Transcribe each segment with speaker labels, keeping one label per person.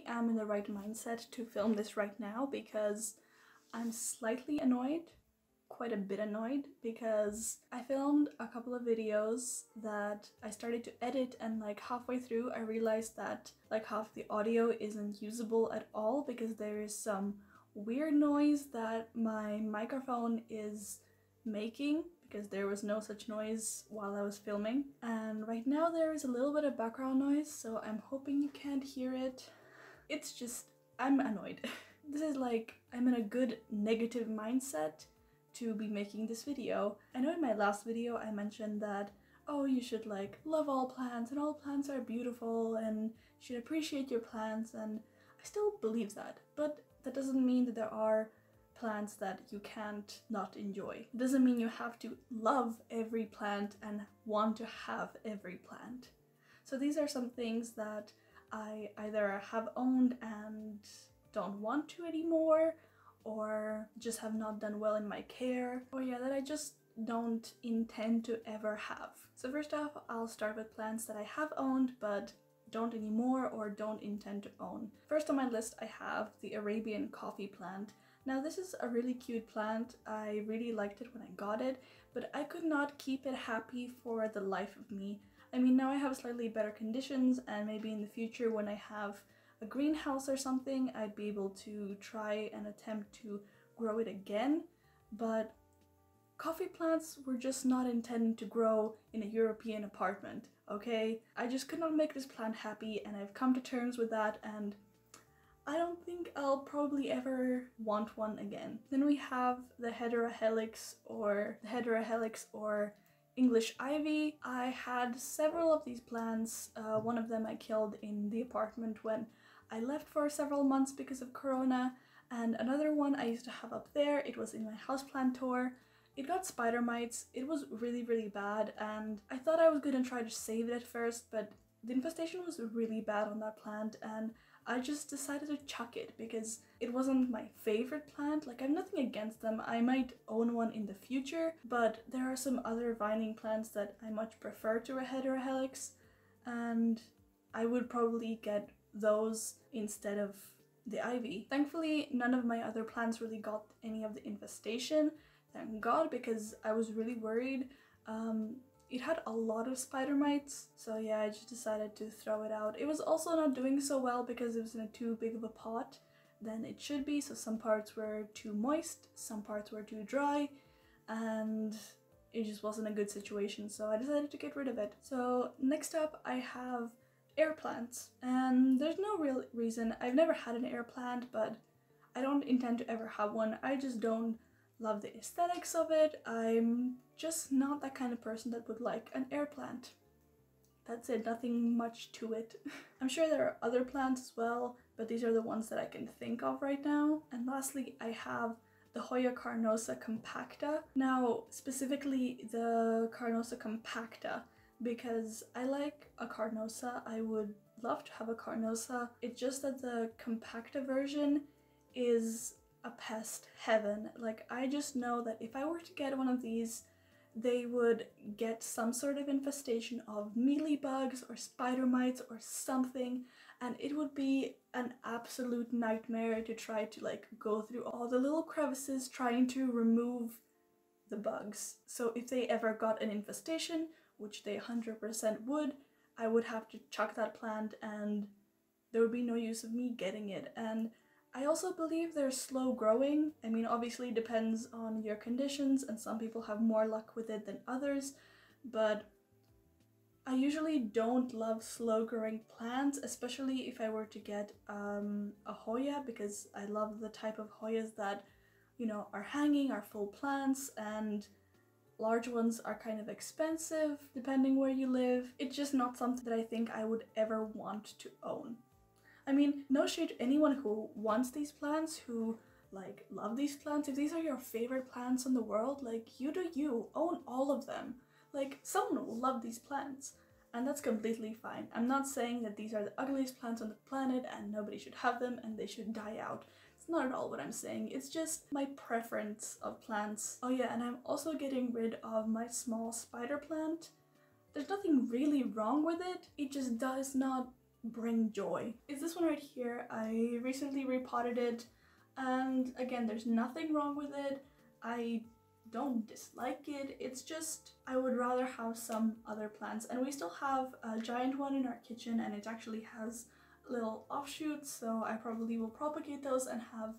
Speaker 1: actually am in the right mindset to film this right now because I'm slightly annoyed, quite a bit annoyed, because I filmed a couple of videos that I started to edit, and like halfway through I realized that like half the audio isn't usable at all because there is some weird noise that my microphone is making because there was no such noise while I was filming. And right now there is a little bit of background noise, so I'm hoping you can't hear it. It's just, I'm annoyed. This is like, I'm in a good negative mindset to be making this video. I know in my last video I mentioned that, oh, you should like love all plants and all plants are beautiful and you should appreciate your plants, and I still believe that, but that doesn't mean that there are plants that you can't not enjoy. It doesn't mean you have to love every plant and want to have every plant. So these are some things that I either have owned and don't want to anymore, or just have not done well in my care, or yeah, that I just don't intend to ever have. So first off, I'll start with plants that I have owned but don't anymore or don't intend to own. First on my list I have the Arabian coffee plant. Now this is a really cute plant. I really liked it when I got it, but I could not keep it happy for the life of me. I mean, now I have slightly better conditions, and maybe in the future when I have a greenhouse or something, I'd be able to try and attempt to grow it again, but coffee plants were just not intended to grow in a European apartment, okay? I just could not make this plant happy, and I've come to terms with that, and I don't think I'll probably ever want one again. Then we have the Heterohelix or English ivy. I had several of these plants. One of them I killed in the apartment when I left for several months because of Corona, and another one I used to have up there. It was in my houseplant tour. It got spider mites. It was really, really bad, and I thought I was gonna try to save it at first, but the infestation was really bad on that plant, and I just decided to chuck it because it wasn't my favorite plant. Like, I have nothing against them. I might own one in the future, but there are some other vining plants that I much prefer to a Heterohelix, and I would probably get those instead of the ivy. Thankfully, none of my other plants really got any of the infestation, thank God, because I was really worried. It had a lot of spider mites, so yeah, I just decided to throw it out. It was also not doing so well because it was in a too big of a pot than it should be, so some parts were too moist, some parts were too dry, and it just wasn't a good situation, so I decided to get rid of it. So next up I have air plants, and there's no real reason. I've never had an air plant, but I don't intend to ever have one. I just don't love the aesthetics of it. I'm just not that kind of person that would like an air plant. That's it, nothing much to it. I'm sure there are other plants as well, but these are the ones that I can think of right now. And lastly, I have the Hoya carnosa compacta. Now, specifically the carnosa compacta, because I like a carnosa. I would love to have a carnosa. It's just that the compacta version is a pest heaven. Like, I just know that if I were to get one of these, they would get some sort of infestation of mealybugs or spider mites or something, and it would be an absolute nightmare to try to like go through all the little crevices trying to remove the bugs. So if they ever got an infestation, which they 100% would, I would have to chuck that plant and there would be no use of me getting it. And I also believe they're slow growing. I mean, obviously it depends on your conditions, and some people have more luck with it than others, but I usually don't love slow growing plants, especially if I were to get a Hoya, because I love the type of Hoyas that, you know, are hanging, are full plants, and large ones are kind of expensive depending where you live. It's just not something that I think I would ever want to own. I mean, no shade to anyone who wants these plants, who like love these plants. If these are your favorite plants in the world, like, you do you, own all of them. Like, someone will love these plants, and that's completely fine. I'm not saying that these are the ugliest plants on the planet and nobody should have them and they should die out. It's not at all what I'm saying. It's just my preference of plants. Oh yeah, and I'm also getting rid of my small spider plant. There's nothing really wrong with it. It just does not bring joy is this one right here. I recently repotted it, and again, there's nothing wrong with it. I don't dislike it, it's just I would rather have some other plants, and we still have a giant one in our kitchen and it actually has little offshoots, so I probably will propagate those and have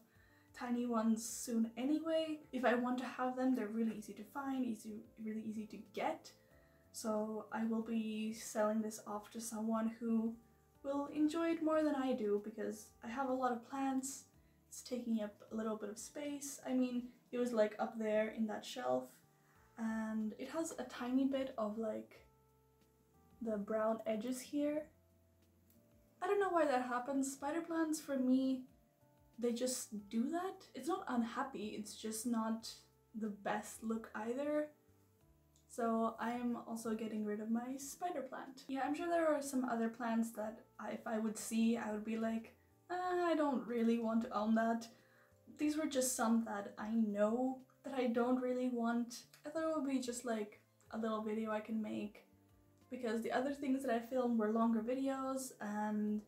Speaker 1: tiny ones soon anyway. If I want to have them, they're really easy to find, really easy to get, so I will be selling this off to someone who will enjoy it more than I do, because I have a lot of plants. It's taking up a little bit of space. I mean, it was like up there in that shelf, and it has a tiny bit of like the brown edges here. I don't know why that happens. Spider plants for me, they just do that. It's not unhappy, it's just not the best look either. So I am also getting rid of my spider plant. Yeah, I'm sure there are some other plants that if I would see, I would be like, I don't really want to own that. These were just some that I know that I don't really want. I thought it would be just like a little video I can make, because the other things that I filmed were longer videos and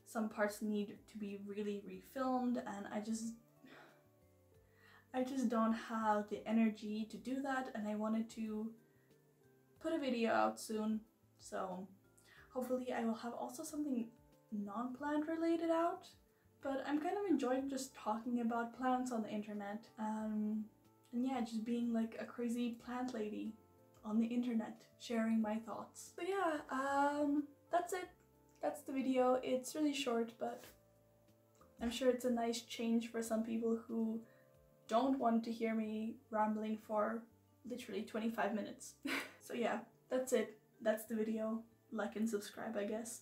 Speaker 1: some parts need to be really refilmed, and I just don't have the energy to do that, and I wanted to put a video out soon, so hopefully I will have also something non-plant related out. But I'm kind of enjoying just talking about plants on the internet, and yeah, just being like a crazy plant lady on the internet, sharing my thoughts. So yeah, that's it. That's the video. It's really short, but I'm sure it's a nice change for some people who don't want to hear me rambling for literally 25 minutes. So yeah, that's it. That's the video. Like and subscribe, I guess.